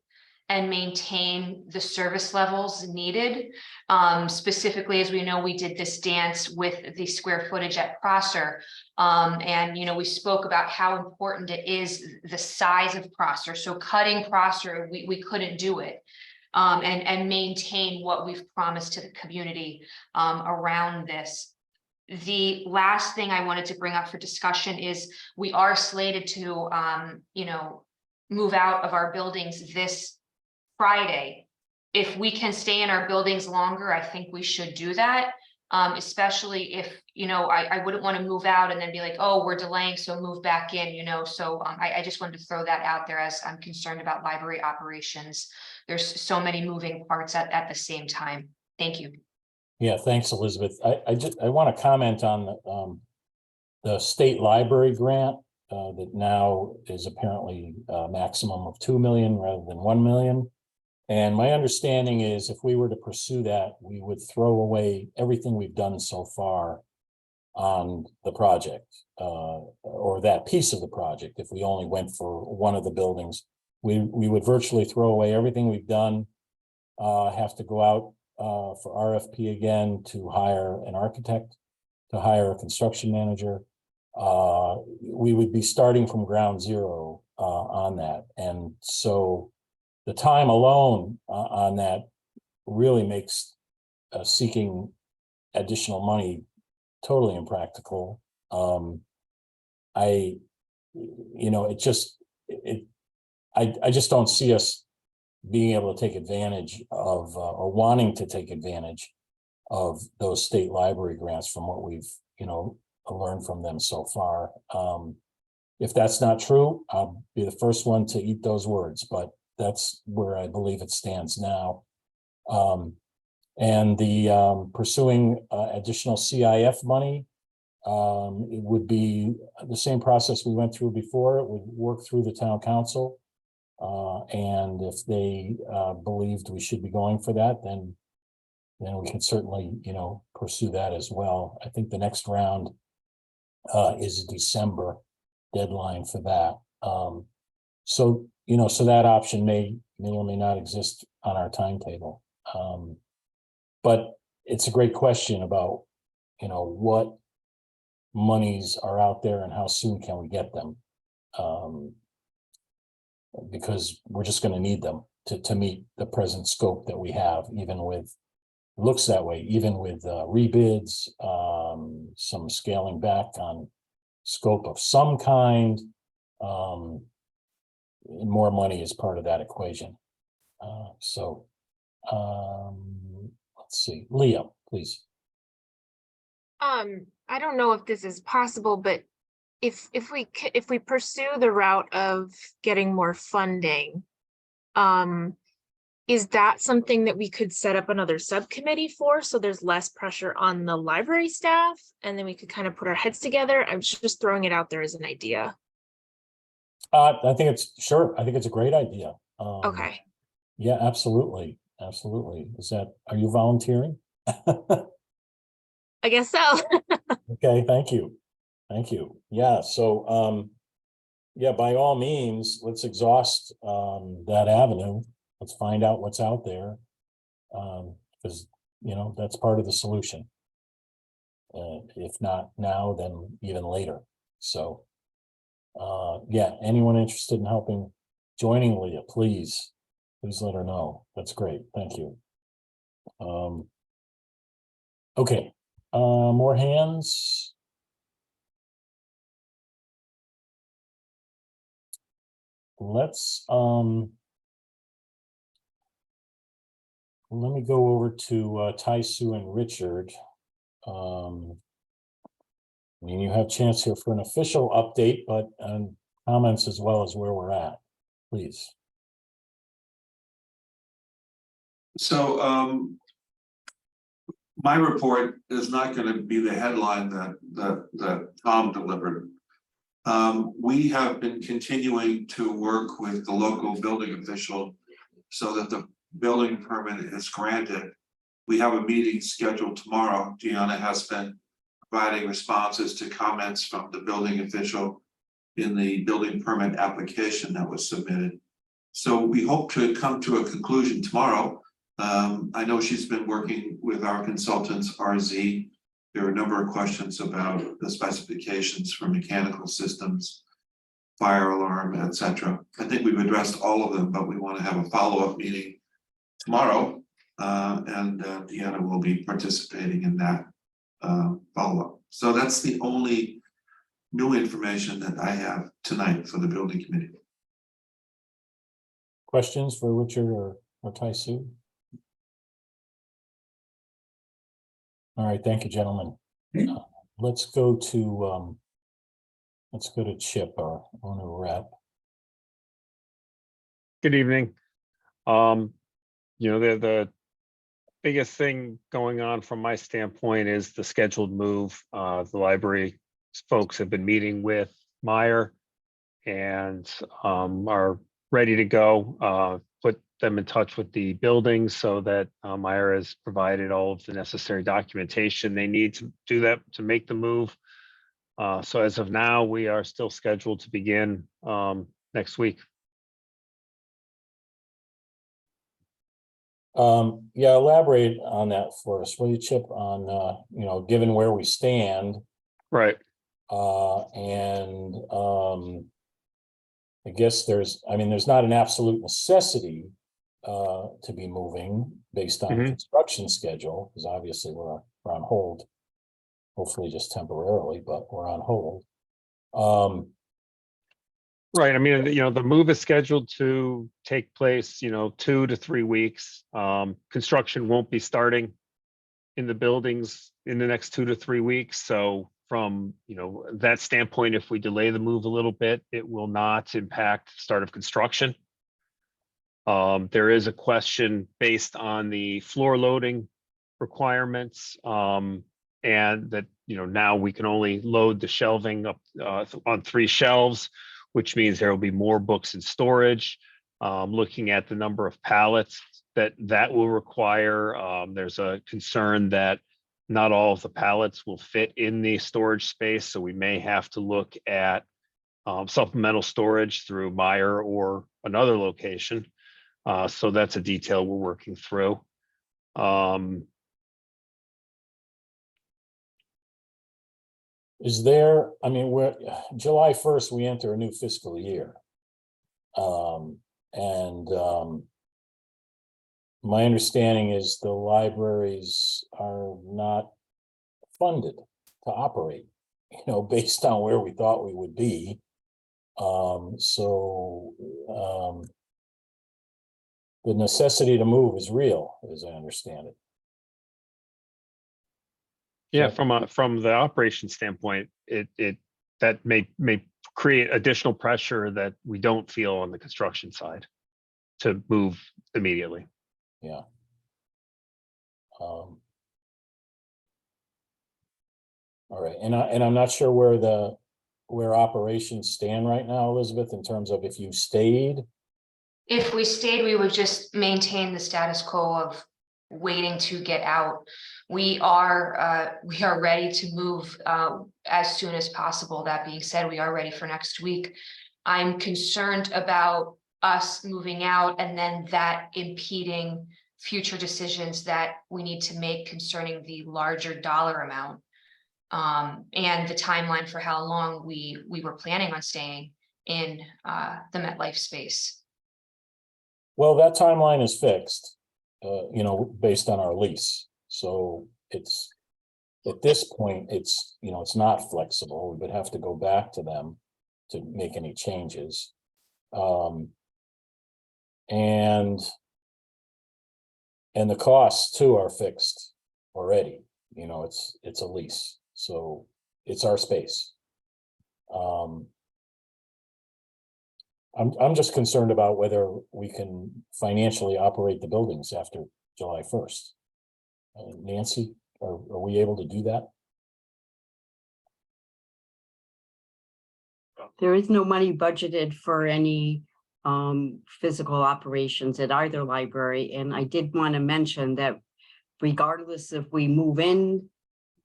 and maintain the service levels needed. Specifically, as we know, we did this dance with the square footage at Prosser. And we spoke about how important it is, the size of Prosser. So cutting Prosser, we couldn't do it. And maintain what we've promised to the community around this. The last thing I wanted to bring up for discussion is we are slated to, move out of our buildings this Friday. If we can stay in our buildings longer, I think we should do that. Especially if, I wouldn't want to move out and then be like, oh, we're delaying, so move back in, So I just wanted to throw that out there as I'm concerned about library operations. There's so many moving parts at the same time. Thank you. Yeah, thanks, Elizabeth. I want to comment on the state library grant that now is apparently a maximum of 2 million rather than 1 million. And my understanding is if we were to pursue that, we would throw away everything we've done so far on the project, or that piece of the project. If we only went for one of the buildings, we would virtually throw away everything we've done, have to go out for RFP again to hire an architect, to hire a construction manager. We would be starting from ground zero on that. And so the time alone on that really makes seeking additional money totally impractical. I just don't see us being able to take advantage of or wanting to take advantage of those state library grants from what we've learned from them so far. If that's not true, I'll be the first one to eat those words, but that's where I believe it stands now. And the pursuing additional CIF money, it would be the same process we went through before. It would work through the town council. And if they believed we should be going for that, then we can certainly, pursue that as well. I think the next round is a December deadline for that. So that option may or may not exist on our timetable. But it's a great question about, what monies are out there and how soon can we get them? Because we're just going to need them to meet the present scope that we have, even with, looks that way, even with rebids, some scaling back on scope of some kind. More money is part of that equation. Let's see, Leah, please. I don't know if this is possible, but if we pursue the route of getting more funding, is that something that we could set up another subcommittee for, so there's less pressure on the library staff, and then we could kind of put our heads together? I'm just throwing it out there as an idea. I think it's a great idea. Okay. Yeah, absolutely. Absolutely. Are you volunteering? I guess so. Okay, thank you. Thank you. Yeah, so, yeah, by all means, let's exhaust, that avenue. Let's find out what's out there. Because, that's part of the solution. If not now, then even later. So, yeah, anyone interested in helping, joining Leah, please let her know. That's great. Thank you. Okay, more hands. Let's, let me go over to Tai Sue and Richard. You have a chance here for an official update, but comments as well as where we're at, please. So my report is not going to be the headline that Tom delivered. We have been continuing to work with the local building official so that the building permit is granted. We have a meeting scheduled tomorrow. Gianna has been providing responses to comments from the building official in the building permit application that was submitted. So we hope to come to a conclusion tomorrow. I know she's been working with our consultants, RZ. There are a number of questions about the specifications for mechanical systems, fire alarm, etc. I think we've addressed all of them, but we want to have a follow-up meeting tomorrow, and Deanna will be participating in that follow-up. So that's the only new information that I have tonight for the building committee. Questions for Richard or Tai Sue? All right, thank you, gentlemen. Let's go to Chip, our owner rep. Good evening. The biggest thing going on from my standpoint is the scheduled move. The library folks have been meeting with Meyer and are ready to go. Put them in touch with the buildings so that Meyer has provided all of the necessary documentation they need to do that, to make the move. So as of now, we are still scheduled to begin next week. Yeah, elaborate on that for us, will you, Chip, on given where we stand. Right. And I guess there's not an absolute necessity to be moving based on construction schedule, because obviously we're on hold, hopefully just temporarily, but we're on hold. Right. The move is scheduled to take place, 2 to 3 weeks. Construction won't be starting in the buildings in the next 2 to 3 weeks. So from, that standpoint, if we delay the move a little bit, it will not impact start of construction. There is a question based on the floor loading requirements, and that, now we can only load the shelving up on 3 shelves, which means there will be more books in storage. Looking at the number of pallets that will require, there's a concern that not all of the pallets will fit in the storage space, so we may have to look at supplemental storage through Meyer or another location. So that's a detail we're working through. Is there, I mean, we're, July 1st, we enter a new fiscal year. My understanding is the libraries are not funded to operate, based on where we thought we would be. The necessity to move is real, as I understand it. Yeah, So- from the operation standpoint, that may create additional pressure that we don't feel on the construction side to move immediately. Yeah. All right, and I'm not sure where operations stand right now, Elizabeth, in terms of if you stayed. If we stayed, we would just maintain the status quo of waiting to get out. We are ready to move as soon as possible. That being said, we are ready for next week. I'm concerned about us moving out and then that impeding future decisions that we need to make concerning the larger dollar amount. And the timeline for how long we were planning on staying in the MetLife space. Well, that timeline is fixed, based on our lease. So it's, at this point, it's not flexible. We would have to go back to them to make any changes. And the costs too are fixed already. It's a lease, so it's our space. I'm just concerned about whether we can financially operate the buildings after July 1st. Nancy, are we able to do that? There is no money budgeted for any physical operations at either library. And I did want to mention that regardless if we move in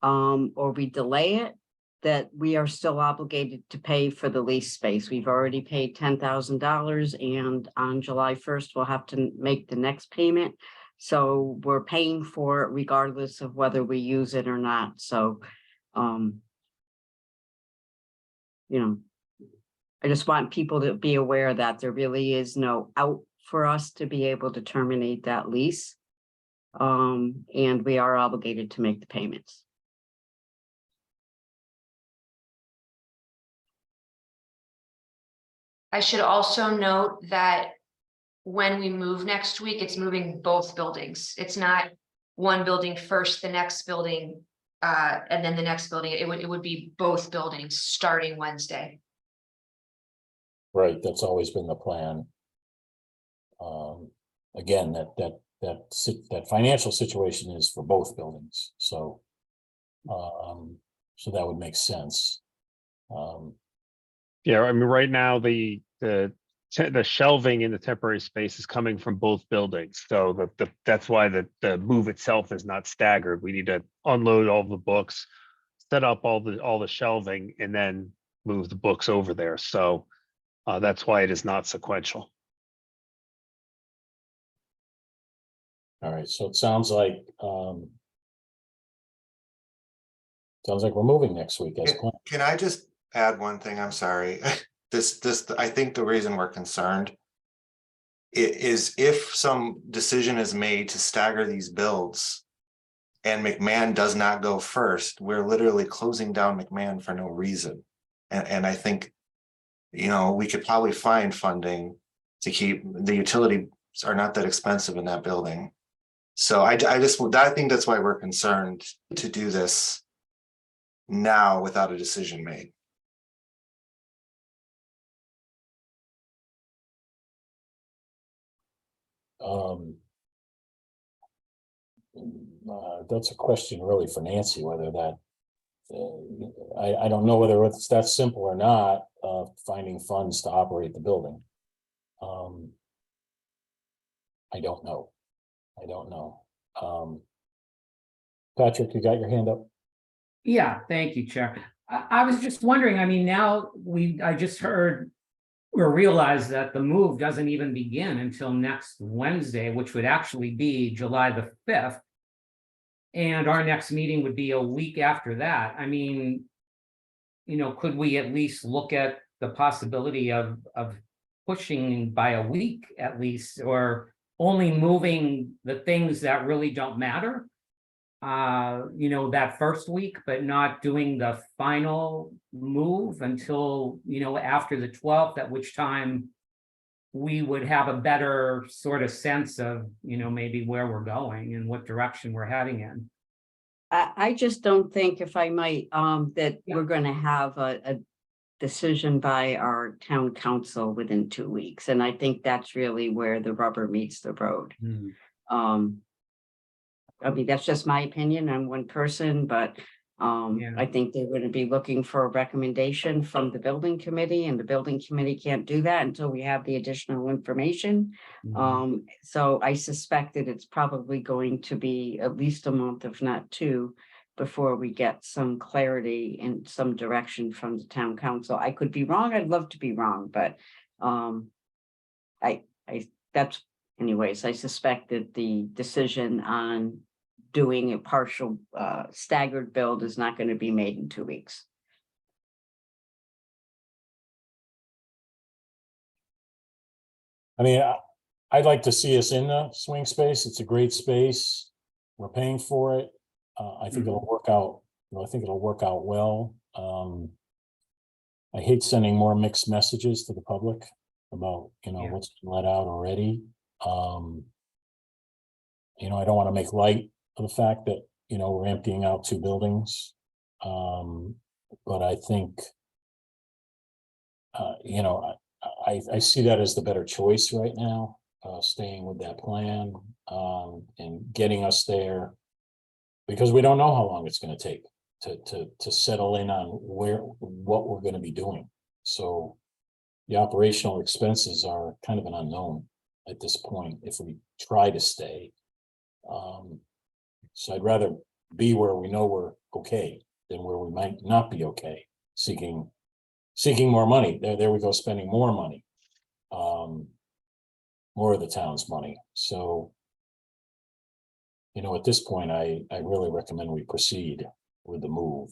or we delay it, that we are still obligated to pay for the lease space. We've already paid $10,000 and on July 1st, we'll have to make the next payment. So we're paying for it regardless of whether we use it or not. So, I just want people to be aware that there really is no out for us to be able to terminate that lease. And we are obligated to make the payments. I should also note that when we move next week, it's moving both buildings. It's not one building first, the next building, and then the next building. It would be both buildings starting Wednesday. Right, that's always been the plan. Again, that financial situation is for both buildings, so that would make sense. Yeah, I mean, right now, the shelving in the temporary space is coming from both buildings. So that's why the move itself is not staggered. We need to unload all the books, set up all the shelving, and then move the books over there. So that's why it is not sequential. All right, so it sounds like we're moving next week as planned. Can I just add one thing? I'm sorry. I think the reason we're concerned is if some decision is made to stagger these builds and McMahon does not go first, we're literally closing down McMahon for no reason. And I think, we could probably find funding to keep the utilities are not that expensive in that building. So I think that's why we're concerned to do this now without a decision made. That's a question really for Nancy, whether that, I don't know whether it's that simple or not, finding funds to operate the building. I don't know. Patrick, you got your hand up? Yeah, thank you, Chair. I was just wondering, I mean, now I just heard or realized that the move doesn't even begin until next Wednesday, which would actually be July the 5th. And our next meeting would be a week after that. I mean, could we at least look at the possibility of pushing by a week at least, or only moving the things that really don't matter? That first week, but not doing the final move until, after the 12th, at which time we would have a better sort of sense of, maybe where we're going and what direction we're heading in. I just don't think, if I might, that Yeah. we're gonna have a decision by our town council within 2 weeks, and I think that's really where the rubber meets the road. I mean, that's just my opinion. I'm one person, but Yeah. I think they're going to be looking for a recommendation from the building committee, and the building committee can't do that until we have the additional information. So I suspect that it's probably going to be at least a month, if not 2, before we get some clarity and some direction from the town council. I could be wrong. I'd love to be wrong, but that's anyways, I suspect that the decision on doing a partial staggered build is not going to be made in 2 weeks. I mean, I'd like to see us in the swing space. It's a great space. We're paying for it. I think it'll work out. I think it'll work out well. I hate sending more mixed messages to the public about, Yeah. what's been let out already. I don't want to make light of the fact that, we're emptying out 2 buildings. But I think, I see that as the better choice right now, staying with that plan, and getting us there. Because we don't know how long it's going to take to settle in on what we're going to be doing. So the operational expenses are kind of an unknown at this point if we try to stay. So I'd rather be where we know we're okay than where we might not be okay, seeking more money. There we go, spending more money. More of the town's money. So, at this point, I really recommend we proceed with the move.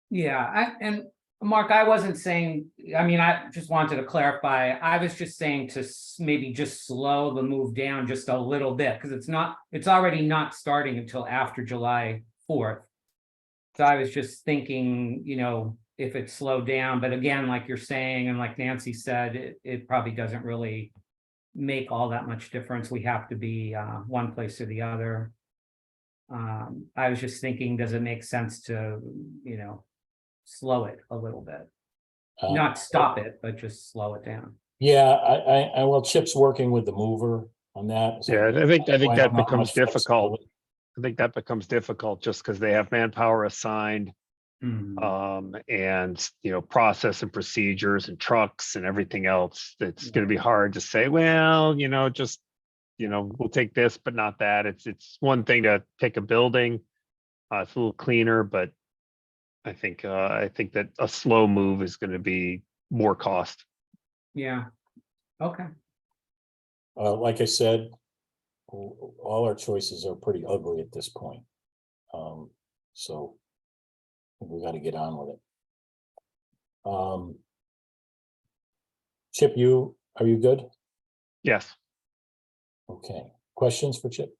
Yeah, and Mark, I wasn't saying, I just wanted to clarify. I was just saying to maybe just slow the move down just a little bit, because it's already not starting until after July 4th. So I was just thinking, if it slowed down, but again, like you're saying, and like Nancy said, it probably doesn't really make all that much difference. We have to be one place or the other. I was just thinking, does it make sense to, slow it a little bit? Not stop it, but just slow it down. Yeah, well, Chip's working with the mover on that. So Yeah, I think don't know that how becomes much difficult. flexibility. I think that becomes difficult just because they have manpower assigned, and process and procedures and trucks and everything else. It's going to be hard to say, well, just we'll take this but not that. It's one thing to pick a building, it's a little cleaner, but I think that a slow move is going to be more cost. Yeah. Okay. Like I said, all our choices are pretty ugly at this point. So I think we got to get on with it. Chip, are you good? Yes. Okay. Questions for Chip?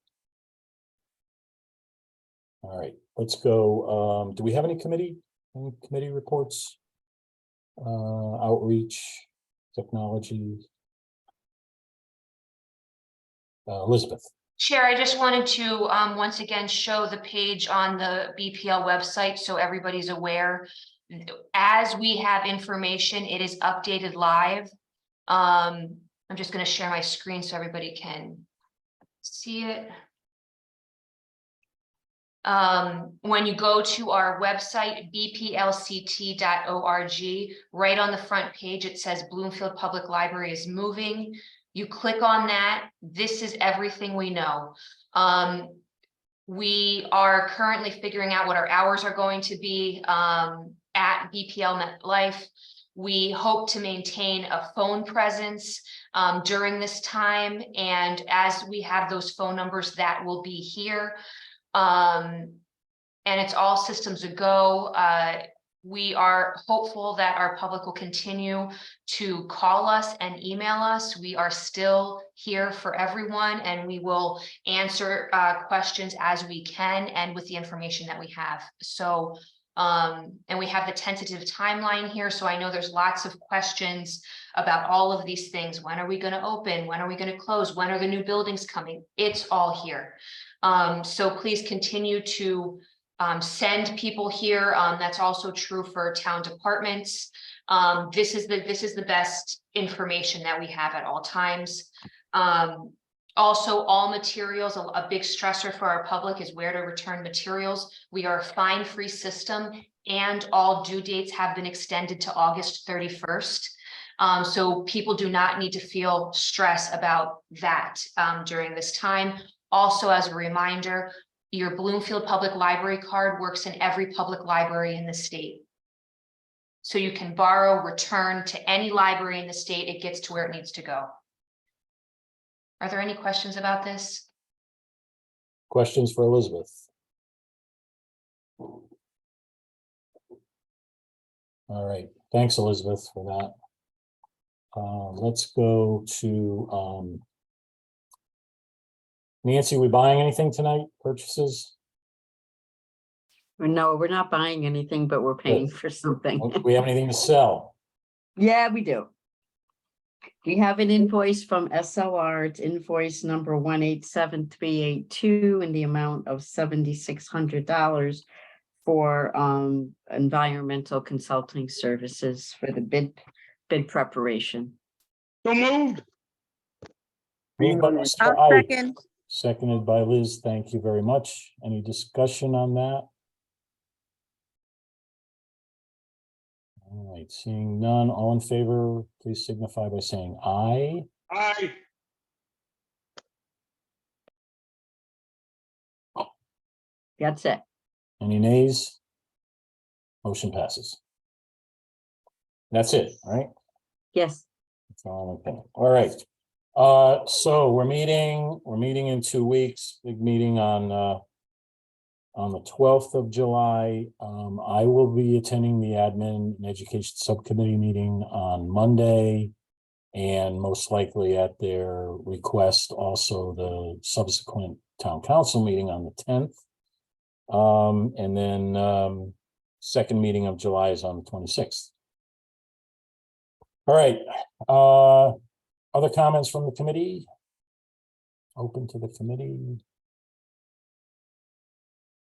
All right, let's go. Do we have any committee reports? Outreach, technology. Elizabeth. Chair, I just wanted to once again show the page on the BPL website so everybody's aware. As we have information, it is updated live. I'm just going to share my screen so everybody can see it. When you go to our website, bplct.org, right on the front page, it says Bloomfield Public Library is moving. You click on that. This is everything we know. We are currently figuring out what our hours are going to be at BPL MetLife. We hope to maintain a phone presence during this time. And as we have those phone numbers, that will be here. and it's all systems a go. We are hopeful that our public will continue to call us and email us. We are still here for everyone, and we will answer questions as we can and with the information that we have. So, and we have the tentative timeline here. So I know there's lots of questions about all of these things. When are we going to open? When are we going to close? When are the new buildings coming? It's all here. So please continue to send people here. That's also true for town departments. This is the best information that we have at all times. Also, all materials, a big stressor for our public is where to return materials. We are a fine-free system, and all due dates have been extended to August 31st. So people do not need to feel stress about that during this time. Also, as a reminder, your Bloomfield Public Library card works in every public library in the state. So you can borrow, return to any library in the state, it gets to where it needs to go. Are there any questions about this? Questions for Elizabeth? All right, thanks, Elizabeth, for that. Let's go to Nancy, we buying anything tonight? Purchases? No, we're not buying anything, but we're paying for something. Do we have anything to sell? Yeah, we do. We have an invoice from SLR. It's invoice number 187382 in the amount of $7,600 for environmental consulting services for the bid preparation. So moved. Moved by Mr. I'll Ike, second. seconded by Liz. Thank you very much. Any discussion on that? All right, seeing none, all in favor, please signify by saying aye. Aye. That's it. Any nays? Motion passes. That's it, right? Yes. That's all I'm thinking. All right. So we're meeting in 2 weeks, big meeting on the 12th of July. I will be attending the Admin and Education Subcommittee meeting on Monday, and most likely at their request, also the subsequent Town Council meeting on the 10th. And then second meeting of July is on the 26th. All right. Other comments from the committee? Open to the committee.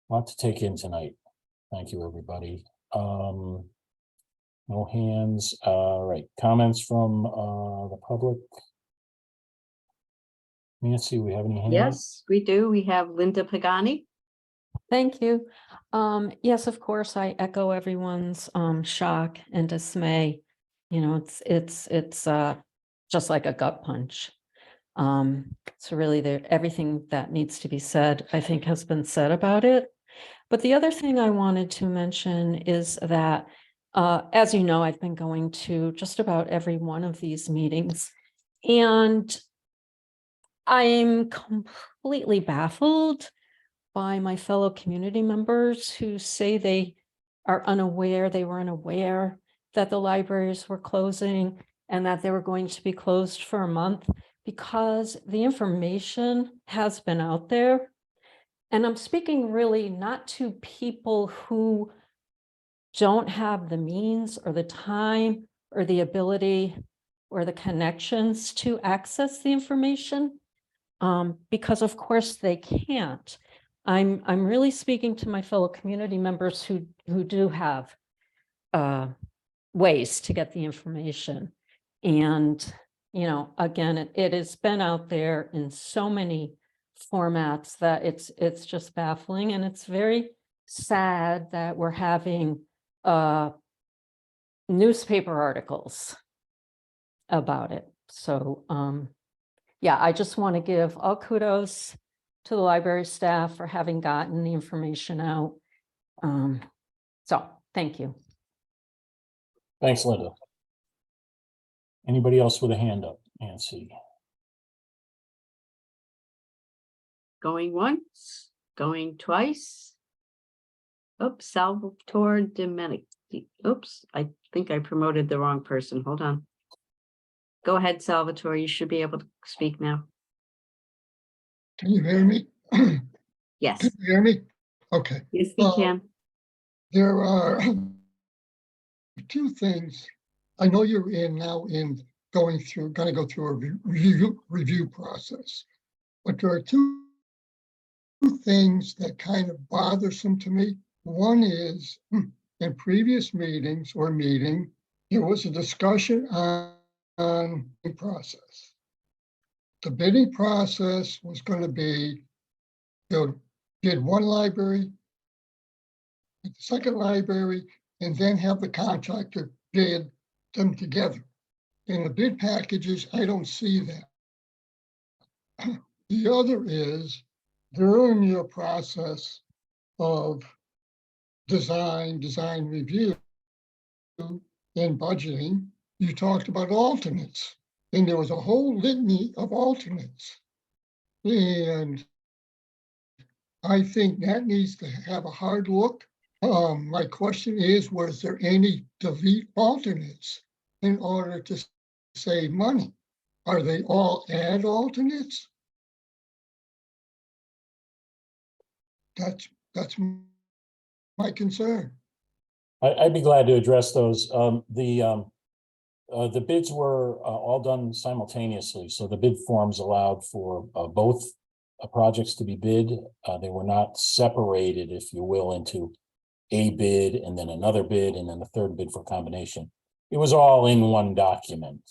Lot to take in tonight. Thank you, everybody. No hands. All right. Comments from the public? Nancy, we have any hands? Yes, we do. We have Linda Pagani. Thank you. Yes, of course, I echo everyone's shock and dismay. You know, it's just like a gut punch. So really everything that needs to be said, I think, has been said about it. But the other thing I wanted to mention is that, as you know, I've been going to just about every one of these meetings, and I'm completely baffled by my fellow community members who say they were unaware that the libraries were closing and that they were going to be closed for a month, because the information has been out there. And I'm speaking really not to people who don't have the means or the time or the ability or the connections to access the information, because of course they can't. I'm really speaking to my fellow community members who do have ways to get the information. And, you know, again, it has been out there in so many formats that it's just baffling, and it's very sad that we're having newspaper articles about it. So yeah, I just want to give all kudos to the library staff for having gotten the information out. So thank you. Thanks, Linda. Anybody else with a hand up? Nancy? Going once, going twice. Oops, Salvatore Domenic. Oops, I think I promoted the wrong person. Hold on. Go ahead, Salvatore. You should be able to speak now. Can you hear me? Can Yes, you hear me? Okay. yes, we can. There are two things. I know you're going to go through a review process, but there are two things that kind of bothersome to me. One is in previous meetings or meeting, there was a discussion on the process. The bidding process was going to be, bid one library, the second library, and then have the contractor bid them together. In the bid packages, I don't see that. The other is during your process of design review and budgeting, you talked about alternates, and there was a whole litany of alternates. And I think that needs to have a hard look. My question is, was there any delete alternates in order to save money? Are they all add alternates? That's my concern. I'd be glad to address those. The bids were all done simultaneously, so the bid forms allowed for both projects to be bid. They were not separated, if you will, into a bid and then another bid and then a third bid for combination. It was all in one document,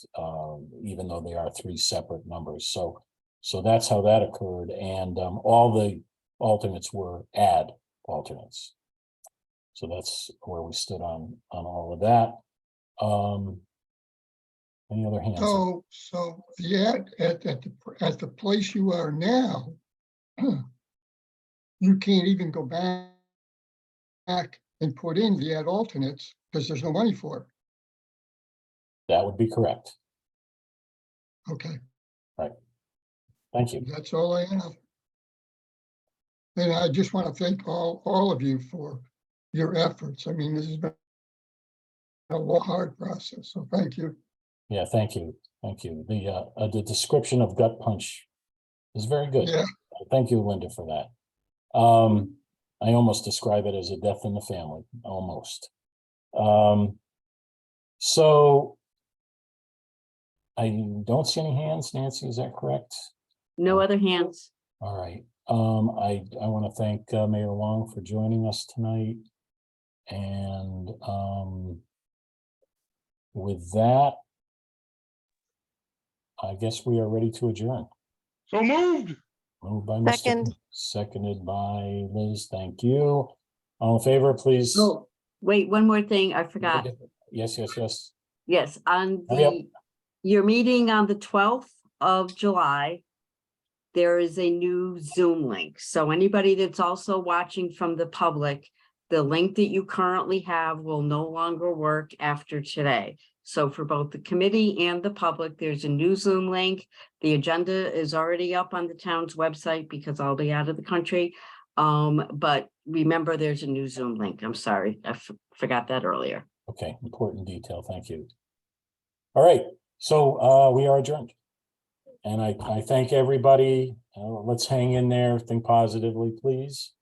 even though they are three separate numbers. So that's how that occurred, and all the alternates were add alternates. So that's where we stood on all of that. Any other hands? So the at the place you are now, you can't even go back and put in the add alternates because there's no money for it. That would be correct. Okay, Right. Thank you. that's all I have. And I just want to thank all of you for your efforts. I mean, this has been a hard process, so thank you. Yeah, thank you. Thank you. The description of gut punch is very good. Yeah. Thank you, Linda, for that. I almost describe it as a death in the family, almost. So I don't see any hands. Nancy, is that correct? No other hands. All right. I want to thank Mayor Long for joining us tonight. And with that, I guess we are ready to adjourn. So moved. Moved by Mr. Seconded by Liz. Thank you. All in favor, please. Oh, wait, one more thing. I forgot. Yes. Yes, on Hurry up. your meeting on the 12th of July, there is a new Zoom link. So anybody that's also watching from the public, the link that you currently have will no longer work after today. So for both the committee and the public, there's a new Zoom link. The agenda is already up on the town's website because I'll be out of the country. But remember, there's a new Zoom link. I'm sorry, I forgot that earlier. Okay, important detail. Thank you. All right, so we are adjourned. And I thank everybody. Let's hang in there, think positively, please.